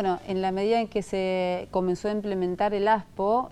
Bueno, en la medida en que se comenzó a implementar el ASPO,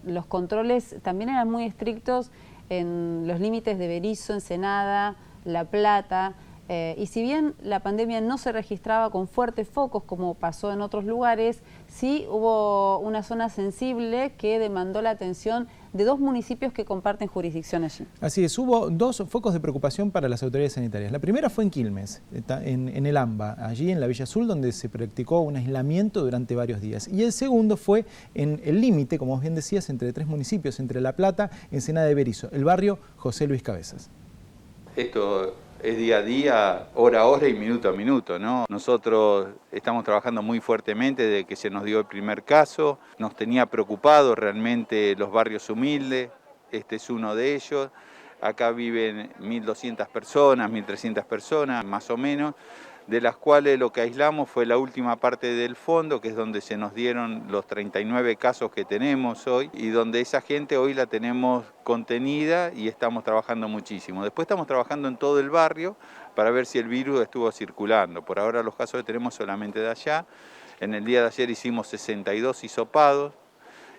los controles también eran muy estrictos en los límites de Berisso, Ensenada, La Plata, y si bien la pandemia no se registraba con fuertes focos como pasó en otros lugares, sí hubo una zona sensible que demandó la atención de 2 municipios que comparten jurisdicción allí. Así es, hubo 2 focos de preocupación para las autoridades sanitarias. La primera fue en Quilmes, en el AMBA, allí en la Villa Azul, donde se practicó un aislamiento durante varios días. Y el segundo fue en el límite, como vos bien decías, entre 3 municipios, entre La Plata, Ensenada y Berisso, el barrio José Luis Cabezas. Esto es día a día, hora a hora y minuto a minuto, ¿no? Nosotros estamos trabajando muy fuertemente desde que se nos dio el primer caso. Nos tenía preocupado realmente los barrios humildes, este es uno de ellos. Acá viven 1.200 personas, 1.300 personas, más o menos, de las cuales lo que aislamos fue la última parte del fondo, que es donde se nos dieron los 39 casos que tenemos hoy, y donde esa gente hoy la tenemos contenida y estamos trabajando muchísimo. Después estamos trabajando en todo el barrio para ver si el virus estuvo circulando. Por ahora los casos que tenemos solamente de allá. En el día de ayer hicimos 62 hisopados,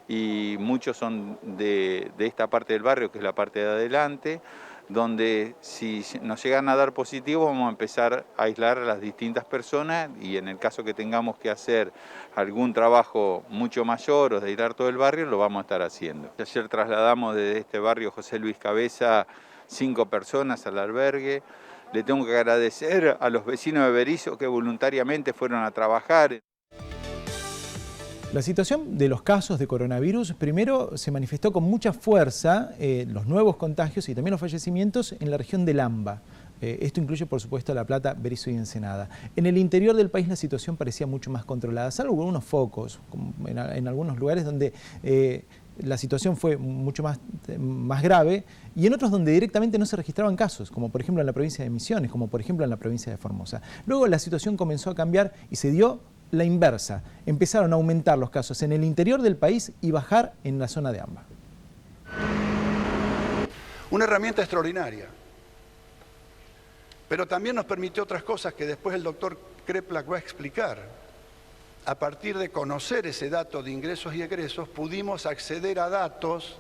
y muchos son de esta parte del barrio, que es la parte de adelante, donde si nos llegan a dar positivo vamos a empezar a aislar a las distintas personas, y en el caso que tengamos que hacer algún trabajo mucho mayor o de aislar todo el barrio, lo vamos a estar haciendo. Ayer trasladamos desde este barrio José Luis Cabeza 5 personas al albergue. Le tengo que agradecer a los vecinos de Berisso que voluntariamente fueron a trabajar. La situación de los casos de coronavirus primero se manifestó con mucha fuerza, los nuevos contagios y también los fallecimientos en la región del AMBA. Esto incluye, por supuesto, La Plata, Berisso y Ensenada. En el interior del país la situación parecía mucho más controlada, salvo algunos focos, como en algunos lugares donde la situación fue mucho más grave, y en otros donde directamente no se registraban casos, como por ejemplo en la provincia de Misiones, como por ejemplo en la provincia de Formosa. Luego la situación comenzó a cambiar y se dio la inversa. Empezaron a aumentar los casos en el interior del país y bajar en la zona de AMBA. Una herramienta extraordinaria, pero también nos permitió otras cosas que después el doctor Kreplak va a explicar. A partir de conocer ese dato de ingresos y egresos, pudimos acceder a datos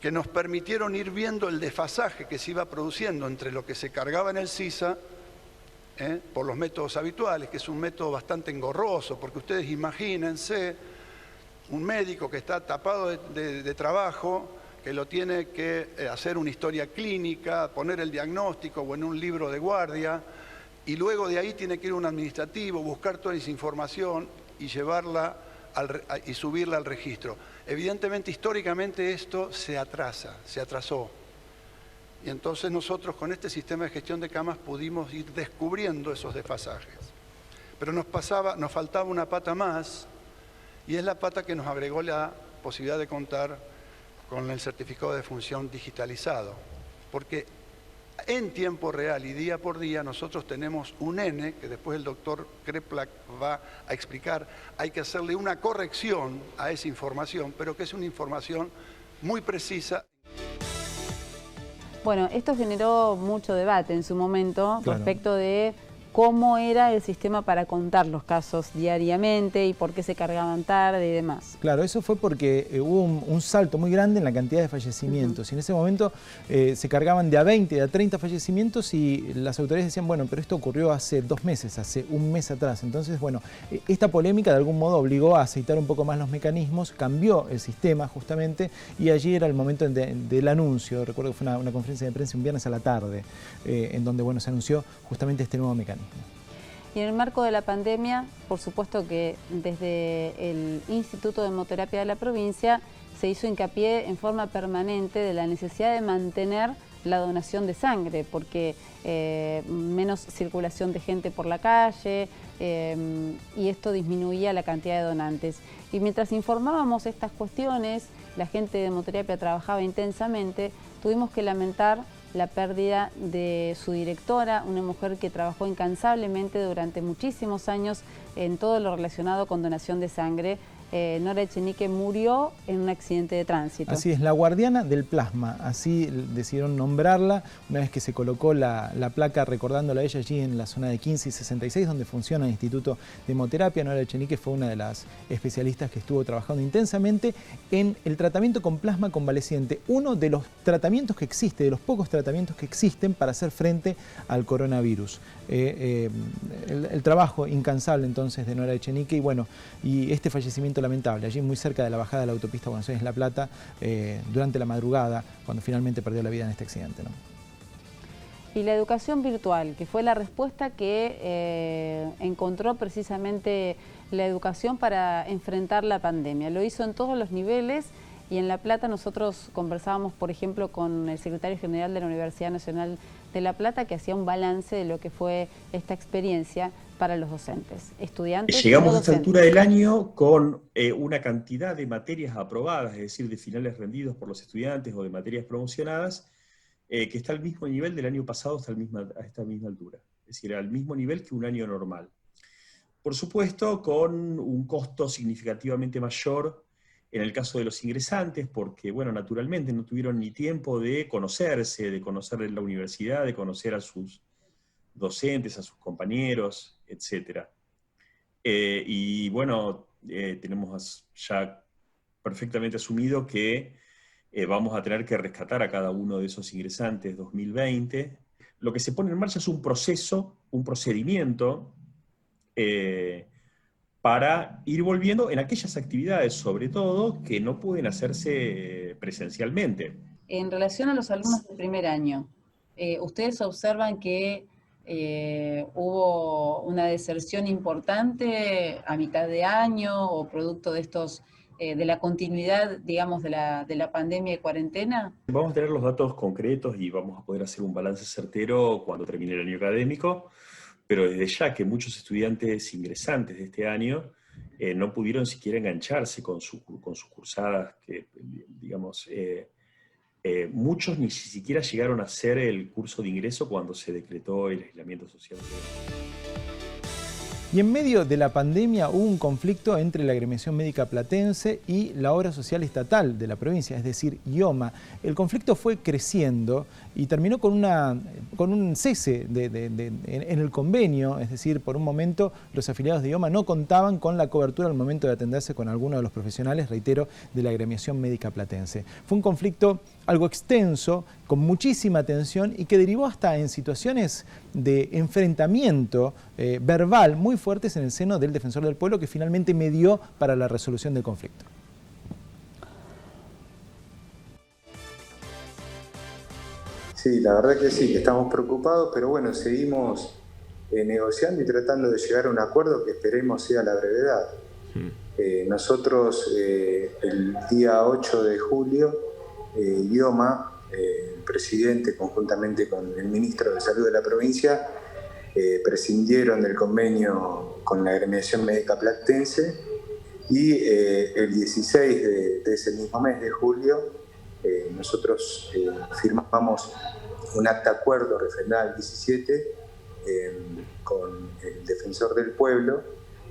que nos permitieron ir viendo el desfasaje que se iba produciendo entre lo que se cargaba en el SISA por los métodos habituales, que es un método bastante engorroso, porque ustedes imagínense un médico que está tapado de trabajo, que lo tiene que hacer una historia clínica, poner el diagnóstico o en un libro de guardia, y luego de ahí tiene que ir a un administrativo, buscar toda esa información y llevarla y subirla al registro. Evidentemente, históricamente esto se atrasó. Y entonces nosotros con este sistema de gestión de camas pudimos ir descubriendo esos desfasajes. Pero nos faltaba una pata más, y es la pata que nos agregó la posibilidad de contar con el certificado de defunción digitalizado. Porque en tiempo real y día por día nosotros tenemos un N, que después el doctor Kreplak va a explicar, hay que hacerle una corrección a esa información, pero que es una información muy precisa. Bueno, esto generó mucho debate en su momento, claro, respecto de cómo era el sistema para contar los casos diariamente y por qué se cargaban tarde y demás. Claro, eso fue porque hubo un salto muy grande en la cantidad de fallecimientos. Y en ese momento se cargaban de a 20, de a 30 fallecimientos, y las autoridades decían, bueno, pero esto ocurrió hace 2 meses, hace un mes atrás. Entonces, bueno, esta polémica de algún modo obligó a aceitar un poco más los mecanismos, cambió el sistema justamente, y allí era el momento del anuncio. Recuerdo que fue una conferencia de prensa un viernes a la tarde, en donde, bueno, se anunció justamente este nuevo mecanismo. Y en el marco de la pandemia, por supuesto que desde el Instituto de Hemoterapia de la provincia se hizo hincapié en forma permanente de la necesidad de mantener la donación de sangre, porque menos circulación de gente por la calle, y esto disminuía la cantidad de donantes. Y mientras informábamos estas cuestiones, la gente de hemoterapia trabajaba intensamente, tuvimos que lamentar la pérdida de su directora, una mujer que trabajó incansablemente durante muchísimos años en todo lo relacionado con donación de sangre. Nora Echenique murió en un accidente de tránsito. Así es, la guardiana del plasma, así decidieron nombrarla una vez que se colocó la placa recordándola a ella allí en la zona de 15 y 66, donde funciona el Instituto de Hemoterapia. Nora Echenique fue una de las especialistas que estuvo trabajando intensamente en el tratamiento con plasma convaleciente, uno de los tratamientos que existe, de los pocos tratamientos que existen para hacer frente al coronavirus. El trabajo incansable entonces de Nora Echenique y este fallecimiento lamentable, allí muy cerca de la bajada de la autopista Buenos Aires-La Plata, durante la madrugada, cuando finalmente perdió la vida en este accidente, ¿no? Y la educación virtual, que fue la respuesta que encontró precisamente la educación para enfrentar la pandemia. Lo hizo en todos los niveles. Y en La Plata nosotros conversábamos, por ejemplo, con el secretario general de la Universidad Nacional de La Plata, que hacía un balance de lo que fue esta experiencia para los docentes, estudiantes. Llegamos a esta altura del año con una cantidad de materias aprobadas, es decir, de finales rendidos por los estudiantes o de materias promocionadas, que está al mismo nivel del año pasado a esta misma altura. Es decir, al mismo nivel que un año normal. Por supuesto, con un costo significativamente mayor en el caso de los ingresantes, porque, naturalmente no tuvieron ni tiempo de conocerse, de conocer la universidad, de conocer a sus docentes, a sus compañeros, etc. Tenemos ya perfectamente asumido que vamos a tener que rescatar a cada uno de esos ingresantes 2020. Lo que se pone en marcha es un procedimiento, para ir volviendo en aquellas actividades, sobre todo, que no pueden hacerse presencialmente. En relación a los alumnos del primer año, ¿ustedes observan que hubo una deserción importante a mitad de año o producto de estos, de la continuidad, digamos, de la pandemia y cuarentena? Vamos a tener los datos concretos y vamos a poder hacer un balance certero cuando termine el año académico. Pero desde ya que muchos estudiantes ingresantes de este año no pudieron siquiera engancharse con sus cursadas, que digamos, muchos ni siquiera llegaron a hacer el curso de ingreso cuando se decretó el aislamiento social. Y en medio de la pandemia hubo un conflicto entre la Agremiación Médica Platense y la Obra Social Estatal de la provincia, es decir, IOMA. El conflicto fue creciendo y terminó con un cese en el convenio, es decir, por un momento los afiliados de IOMA no contaban con la cobertura al momento de atenderse con alguno de los profesionales, reitero, de la Agremiación Médica Platense. Fue un conflicto algo extenso, con muchísima tensión y que derivó hasta en situaciones de enfrentamiento verbal muy fuertes en el seno del Defensor del Pueblo, que finalmente medió para la resolución del conflicto. Sí, la verdad que sí, que estamos preocupados, pero seguimos negociando y tratando de llegar a un acuerdo que esperemos sea a la brevedad. Nosotros el día 8 de julio, IOMA, el presidente conjuntamente con el ministro de Salud de la provincia, prescindieron del convenio con la Agremiación Médica Platense y el 16 de ese mismo mes de julio nosotros firmamos un acta de acuerdo refrendado el 17 con el Defensor del Pueblo,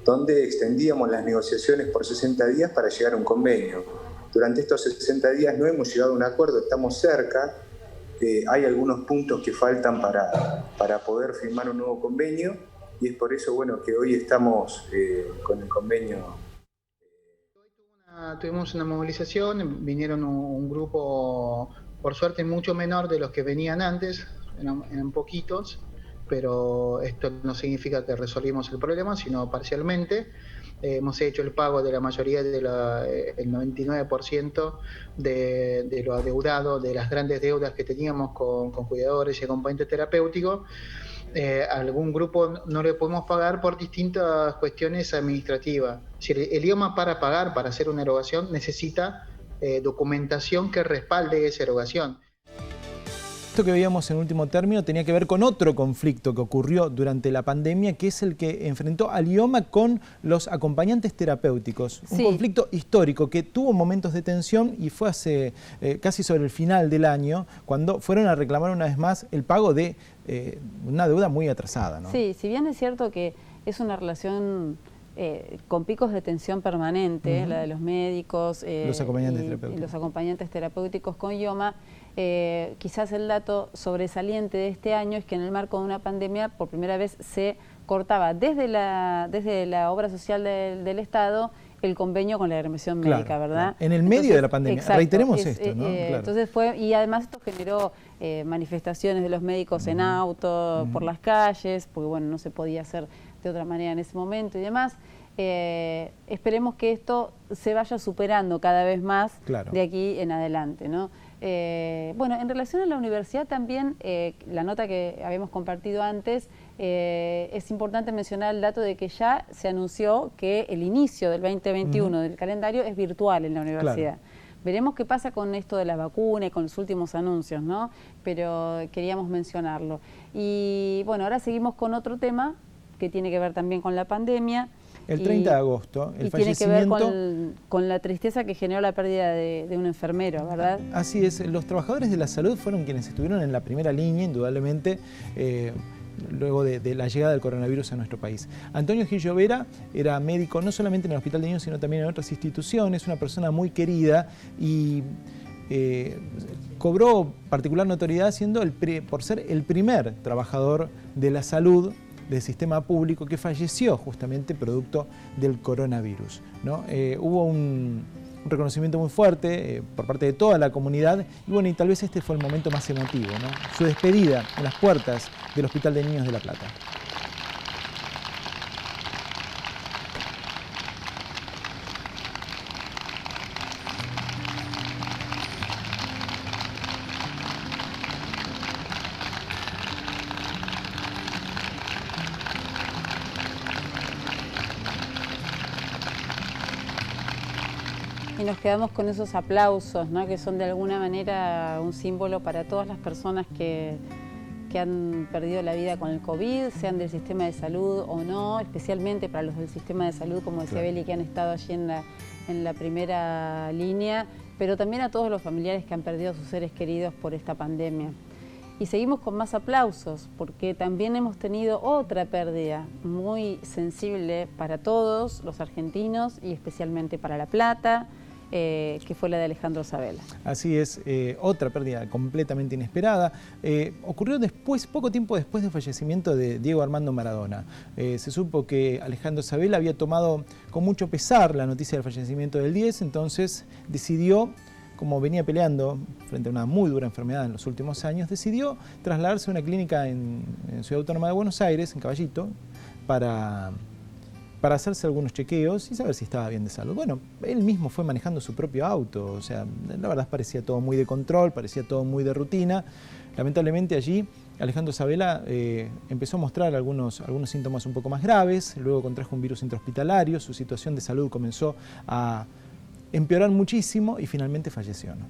donde extendíamos las negociaciones por 60 días para llegar a un convenio. Durante estos 60 días no hemos llegado a un acuerdo, estamos cerca. Hay algunos puntos que faltan para poder firmar un nuevo convenio y es por eso que hoy estamos con el convenio. Tuvimos una movilización, vinieron un grupo, por suerte mucho menor de los que venían antes, eran poquitos, pero esto no significa que resolvimos el problema, sino parcialmente. Hemos hecho el pago de la mayoría, el 99% de lo adeudado, de las grandes deudas que teníamos con cuidadores y acompañantes terapéuticos. Algún grupo no le podemos pagar por distintas cuestiones administrativas. Si el IOMA para pagar, para hacer una erogación, necesita documentación que respalde esa erogación. Esto que veíamos en último término tenía que ver con otro conflicto que ocurrió durante la pandemia, que es el que enfrentó al IOMA con los acompañantes terapéuticos. Un conflicto histórico que tuvo momentos de tensión y fue hace casi sobre el final del año, cuando fueron a reclamar una vez más el pago de una deuda muy atrasada, ¿no? Sí, si bien es cierto que es una relación con picos de tensión permanente, la de los médicos, los acompañantes y terapéuticos. los acompañantes terapéuticos con IOMA. Quizás el dato sobresaliente de este año es que en el marco de una pandemia por primera vez se cortaba desde la obra social del Estado el convenio con la agremiación médica, ¿verdad? En el medio de la pandemia, exacto, reiteremos esto, ¿no? Entonces y además esto generó manifestaciones de los médicos en auto, por las calles, porque bueno, no se podía hacer de otra manera en ese momento y demás. Esperemos que esto se vaya superando cada vez más de aquí en adelante, ¿no? Bueno, en relación a la universidad también, la nota que habíamos compartido antes, es importante mencionar el dato de que ya se anunció que el inicio del 2021 del calendario es virtual en la universidad. Veremos qué pasa con esto de la vacuna y con los últimos anuncios, ¿no? Pero queríamos mencionarlo. Y bueno, ahora seguimos con otro tema que tiene que ver también con la pandemia. El 30 de agosto, el fallecimiento... tiene que ver con la tristeza que generó la pérdida de un enfermero, ¿verdad? Así es, los trabajadores de la salud fueron quienes estuvieron en la primera línea, indudablemente, luego de la llegada del coronavirus a nuestro país. Antonio Gil Llovera era médico no solamente en el Hospital de Niños, sino también en otras instituciones, una persona muy querida y cobró particular notoriedad siendo por ser el primer trabajador de la salud del sistema público que falleció justamente producto del coronavirus, ¿no? Hubo un reconocimiento muy fuerte por parte de toda la comunidad y bueno, y tal vez este fue el momento más emotivo, ¿no? Su despedida en las puertas del Hospital de Niños de La Plata. Y nos quedamos con esos aplausos, ¿no? Que son de alguna manera un símbolo para todas las personas que han perdido la vida con el COVID, sean del sistema de salud o no, especialmente para los del sistema de salud, como decía Beli, que han estado allí en la primera línea, pero también a todos los familiares que han perdido a sus seres queridos por esta pandemia. Y seguimos con más aplausos, porque también hemos tenido otra pérdida muy sensible para todos los argentinos y especialmente para La Plata, que fue la de Alejandro Sabela. Así es, otra pérdida completamente inesperada. Ocurrió poco tiempo después del fallecimiento de Diego Armando Maradona. Se supo que Alejandro Sabela había tomado con mucho pesar la noticia del fallecimiento del 10, entonces decidió, como venía peleando frente a una muy dura enfermedad en los últimos años, decidió trasladarse a una clínica en Ciudad Autónoma de Buenos Aires, en Caballito, para hacerse algunos chequeos y saber si estaba bien de salud. Bueno, él mismo fue manejando su propio auto, o sea, la verdad parecía todo muy de control, parecía todo muy de rutina. Lamentablemente allí Alejandro Sabela empezó a mostrar algunos síntomas un poco más graves, luego contrajo un virus intrahospitalario, su situación de salud comenzó a empeorar muchísimo y finalmente falleció, ¿no?